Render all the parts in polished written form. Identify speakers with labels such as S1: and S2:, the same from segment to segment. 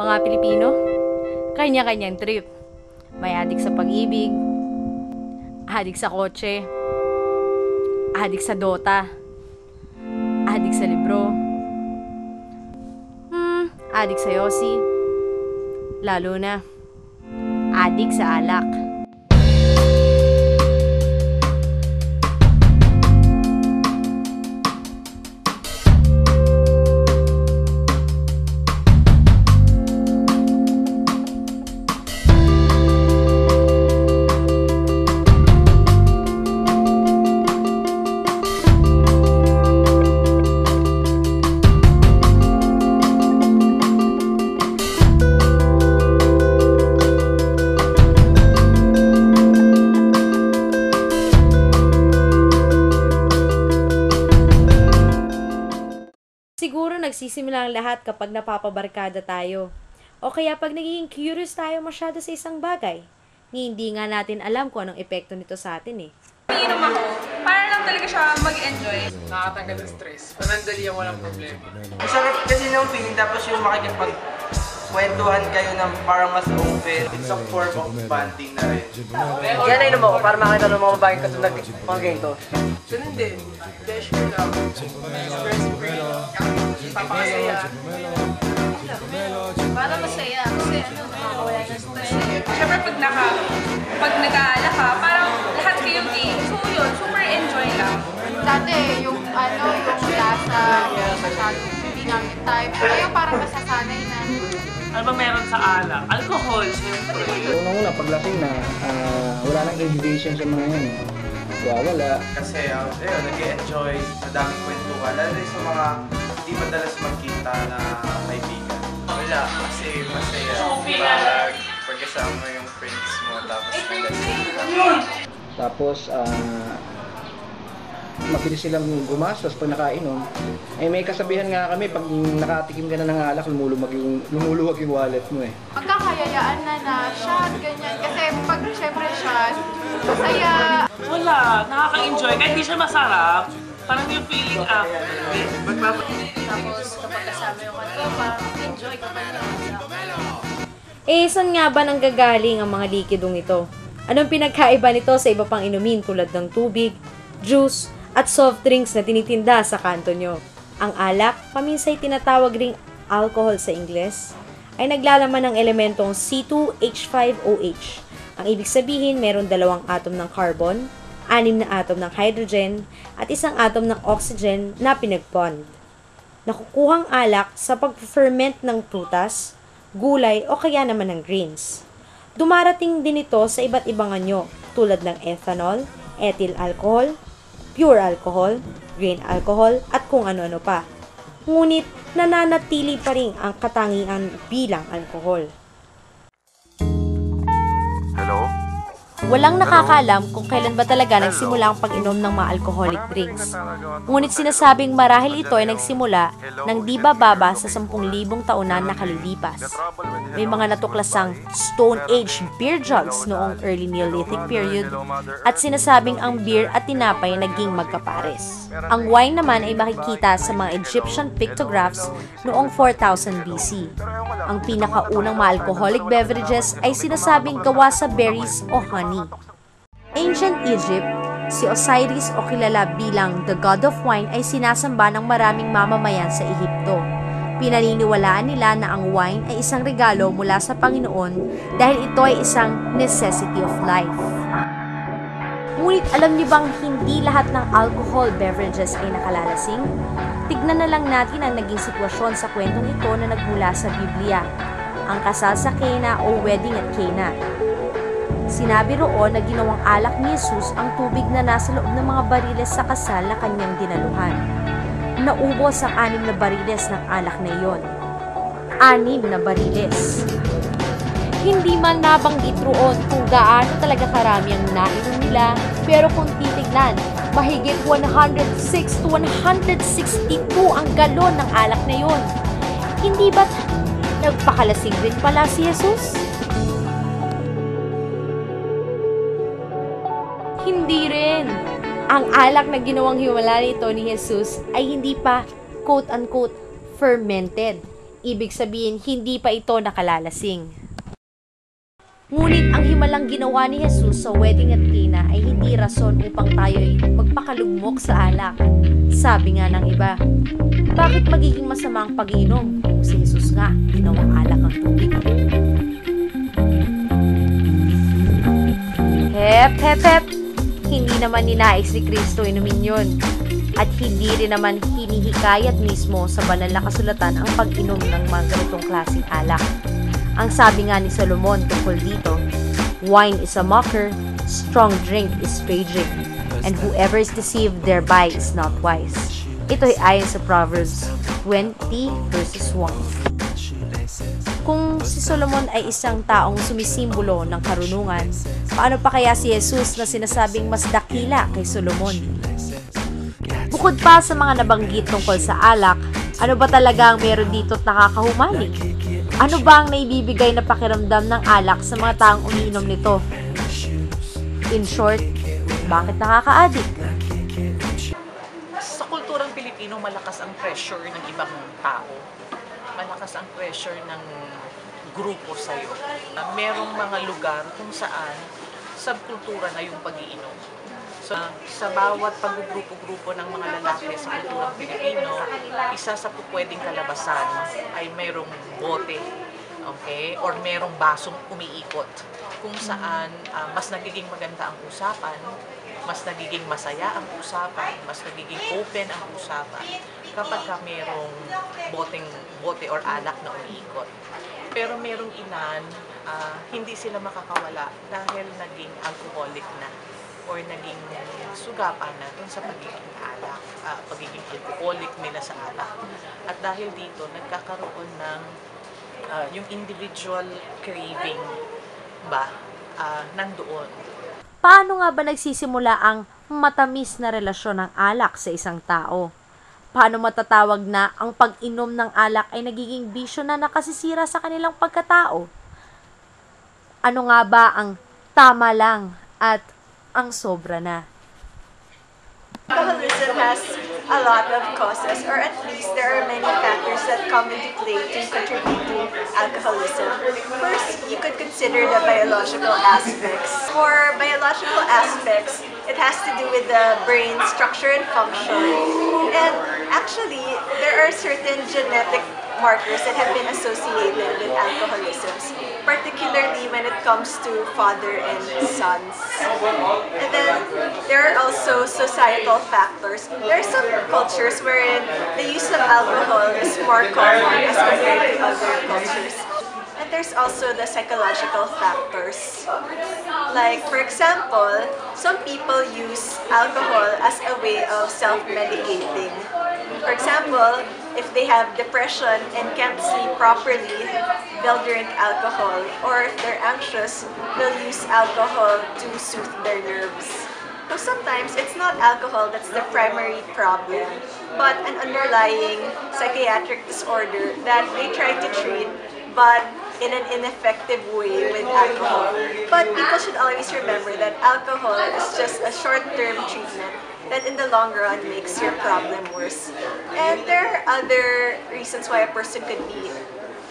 S1: Mga Pilipino, kanya-kanyang trip. May adik sa pag-ibig, adik sa kotse, adik sa Dota, adik sa libro, adik sa Yossi, lalo na, adik sa alak. Siguro nagsisimula ang lahat kapag napapabarkada tayo. O kaya pag nagiging curious tayo masyado sa isang bagay. Hindi nga natin alam kung anong epekto nito sa atin eh.
S2: Iinom ako, para lang talaga siya mag-enjoy.
S3: Nakakatanggal ng stress. Panandali ang walang problema.
S4: Masarap kasi ng feeling, tapos yung makikipag-kwentuhan kayo ng parang mas open.
S5: It's a form of bonding na rin.
S4: Yan na inom ako para makita ng mga babaeng katulad ng mga ganito.
S3: Ganun din. Pleasure lang. Stress free. Papakasaya.
S2: Para masaya, kasi nakakawala ng stress. Siyempre pag nag-aala ka, parang lahat kayo game. So yun, super enjoy lang.
S6: Dati, yung lasa, masyadong hindi namin type. Ngayon parang masasanay na.
S7: Ano ba meron sa alak? Alcohol, siyempre.
S8: Unang-una, paglasing na, wala nang inhibition sa mga yan. Wala.
S5: Kasi nag-e-enjoy, madaming kwentuhan. Lalo rin sa mga hindi madalas magkita na kaibigan. Wala, kasi masaya. Parang pagkasama yung friends mo, tapos nag-lasing.
S8: Tapos, mabilis silang gumastos pag nakainom. May kasabihan nga kami, pag nakatikim ka na ng alak, lumuluwag yung wallet mo eh.
S6: Pagkakayayaan na shot, ganyan. Kasi pag syempre shot, masaya.
S7: Wala, nakaka-enjoy. Kahit di siya masarap, parang yung feeling
S2: Tapos kapag kasama yung tropa, enjoy ka pa nila.
S1: Saan nga ba nanggagaling ang mga likidong ito? Anong pinagkaiba nito sa iba pang inumin tulad ng tubig, juice, at soft drinks na tinitinda sa kanto nyo? Ang alak, paminsay tinatawag ring alcohol sa Ingles, ay naglalaman ng elementong C2H5OH. Ang ibig sabihin, meron 2 atom ng carbon, 6 na atom ng hydrogen, at 1 atom ng oxygen na pinag-bond. Nakukuhang alak sa pag-ferment ng prutas, gulay o kaya naman ng grains. Dumarating din ito sa iba't ibang anyo tulad ng ethanol, ethyl alcohol, pure alcohol, grain alcohol, at kung ano-ano pa. Ngunit nananatili pa rin ang katangian bilang alcohol.
S5: Hello?
S1: Walang nakakaalam kung kailan ba talaga nagsimula ang pag-inom ng mga alcoholic drinks. Ngunit sinasabing marahil ito ay nagsimula nang di bababa sa 10,000 taon na nakalilipas. May mga natuklasang Stone Age beer jugs noong early Neolithic period at sinasabing ang beer at tinapay naging magkapares. Ang wine naman ay makikita sa mga Egyptian pictographs noong 4000 BC. Ang pinakaunang mga alcoholic beverages ay sinasabing gawa sa berries o honey. Ancient Egypt, si Osiris o kilala bilang the God of Wine ay sinasamba ng maraming mamamayan sa Ehipto. Pinaniniwalaan nila na ang wine ay isang regalo mula sa Panginoon dahil ito ay isang necessity of life. Ngunit alam niyo bang hindi lahat ng alcohol beverages ay nakalalasing? Tignan na lang natin ang naging sitwasyon sa kwentong ito na nagmula sa Biblia, ang kasal sa Cana o wedding at Cana. Sinabi roon na ginawang alak ni Jesus ang tubig na nasa loob ng mga bariles sa kasal na kanyang dinaluhan. Naubos ang 6 na bariles ng alak na iyon. 6 na bariles. Hindi man nabanggit roon kung gaano talaga karami ang nainom nila, pero kung titignan, mahigit 106 to 162 ang galon ng alak na iyon. Hindi ba't nagpakalasing rin pala si Jesus? Hindi rin. Ang alak na ginawang himala nito ni Jesus ay hindi pa quote-unquote fermented. Ibig sabihin, hindi pa ito nakalalasing. Ngunit ang himalang ginawa ni Jesus sa wedding at Cana ay hindi rason upang tayo'y magpakalugmok sa alak. Sabi nga ng iba, bakit magiging masama ang pag-iinom kung si Jesus nga ginawang alak ang tubig? Hep! Hindi naman ninais ni Kristo inumin yun. At hindi rin naman hinihikayat mismo sa banal na kasulatan ang pag-inom ng mga ganitong klaseng alak. Ang sabi nga ni Solomon tungkol dito, wine is a mocker, strong drink is raging, and whoever is deceived thereby is not wise. Ito ay ayon sa Proverbs 20 verses 1. Kung si Solomon ay isang taong sumisimbolo ng karunungan, paano pa kaya si Jesus na sinasabing mas dakila kay Solomon? Bukod pa sa mga nabanggit tungkol sa alak, ano ba talaga ang meron dito at nakakahumaling? Ano ba ang naibibigay na pakiramdam ng alak sa mga taong umiinom nito? In short, bakit nakaka-addict?
S7: Sa kulturang Pilipino, malakas ang pressure ng ibang tao. Malakas ang pressure ng grupo sa'yo. Merong mga lugar kung saan subkultura na yung pag-iinom. So, sa bawat paggrupo-grupo ng mga lalaki sa kulturang Pilipino, isa sa pwedeng kalabasan ay mayroong bote, okay? Or mayroong basong umiikot kung saan mas nagiging maganda ang usapan, mas nagiging masaya ang usapan, mas nagiging open ang usapan kapag ka mayroong bote or alak na umiikot. Pero mayroong ilan, hindi sila makakawala dahil naging alcoholic na or naging sugapan na dun sa pagiging alak, pagiging alcoholic nila sa alak. At dahil dito, nagkakaroon ng yung individual craving ba, nandoon.
S1: Paano nga ba nagsisimula ang matamis na relasyon ng alak sa isang tao? Paano matatawag na ang pag-inom ng alak ay nagiging bisyo na nakasisira sa kanilang pagkatao? Ano nga ba ang tama lang at ang sobra na?
S9: Alcoholism has a lot of causes, or at least there are many factors that come into play to contribute to alcoholism. First, you could consider the biological aspects. For biological aspects, it has to do with the brain structure and function. And actually, there are certain genetic markers that have been associated with alcoholism, particularly when it comes to father and sons. And then there are also societal factors. There are some cultures wherein the use of alcohol is more common as compared to other cultures. And there's also the psychological factors. Like, for example, some people use alcohol as a way of self-medicating. For example, if they have depression and can't sleep properly, they'll drink alcohol. Or if they're anxious, they'll use alcohol to soothe their nerves. So sometimes it's not alcohol that's the primary problem, but an underlying psychiatric disorder that they try to treat, but in an ineffective way with alcohol. But people should always remember that alcohol is just a short-term treatment that in the long run makes your problem worse. And there are other reasons why a person could be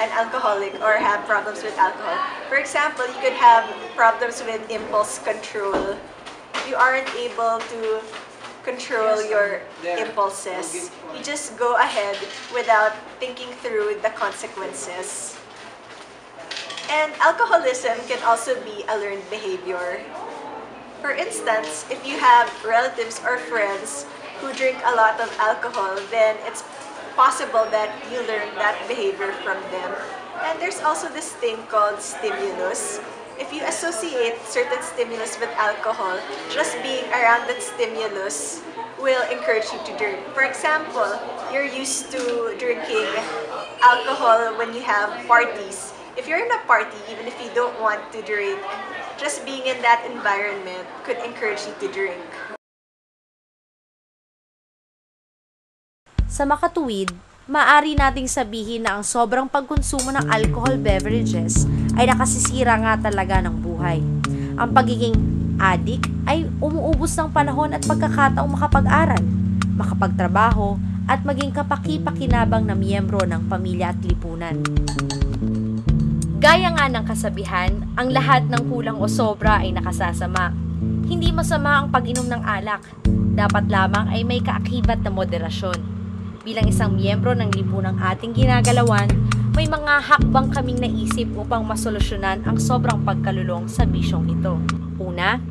S9: an alcoholic or have problems with alcohol. For example, you could have problems with impulse control. You aren't able to control your impulses. You just go ahead without thinking through the consequences. And alcoholism can also be a learned behavior. For instance, if you have relatives or friends who drink a lot of alcohol, then it's possible that you learn that behavior from them. And there's also this thing called stimulus. If you associate certain stimulus with alcohol, just being around that stimulus will encourage you to drink. For example, you're used to drinking alcohol when you have parties. If you're in a party, even if you don't want to drink, just being in that environment could encourage you to drink.
S1: Sa makatuwid, maaari nating sabihin na ang sobrang pagkonsumo ng alcohol beverages ay nakasisira nga talaga ng buhay. Ang pagiging addict ay umuubos ng panahon at pagkakataong makapag-aral, makapagtrabaho, at maging kapaki-pakinabang na miyembro ng pamilya at lipunan. Gaya nga ng kasabihan, ang lahat ng kulang o sobra ay nakasasama. Hindi masama ang pag-inom ng alak. Dapat lamang ay may kaakibat na moderasyon. Bilang isang miyembro ng lipunang ating ginagalawan, may mga hakbang kaming naisip upang masolusyonan ang sobrang pagkalulong sa bisyong ito. Una,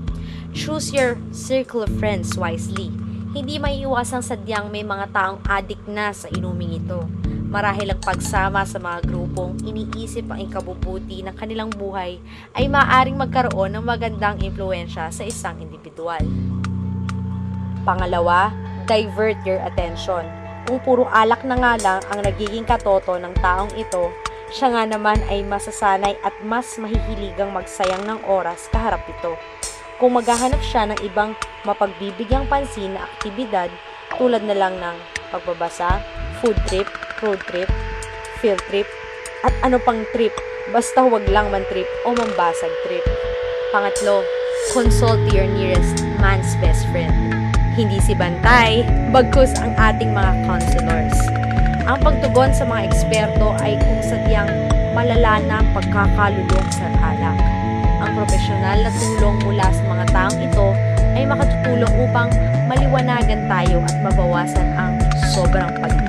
S1: choose your circle of friends wisely. Hindi maiiwasang sadyang may mga taong addict na sa inuming ito. Marahil ang pagsama sa mga grupong iniisip ang ikabubuti ng kanilang buhay ay maaaring magkaroon ng magandang impluensya sa isang individual. Pangalawa, divert your attention. Kung puro alak na nga lang ang nagiging katoto ng taong ito, siya nga naman ay masasanay at mas mahihiligang magsayang ng oras kaharap ito. Kung maghahanap siya ng ibang mapagbibigyang pansin na aktibidad tulad na lang ng pagbabasa, food trip, road trip, field trip, at ano pang trip, basta huwag lang man-trip o mambasag trip. Pangatlo, consult your nearest man's best friend. Hindi si Bantay, bagkus ang ating mga counselors. Ang pagtugon sa mga eksperto ay kung sadyang malala na ang pagkakalulong sa alak. Ang profesional na tulong mula sa mga taong ito ay makatutulong upang maliwanagan tayo at mabawasan ang sobrang pag-inom.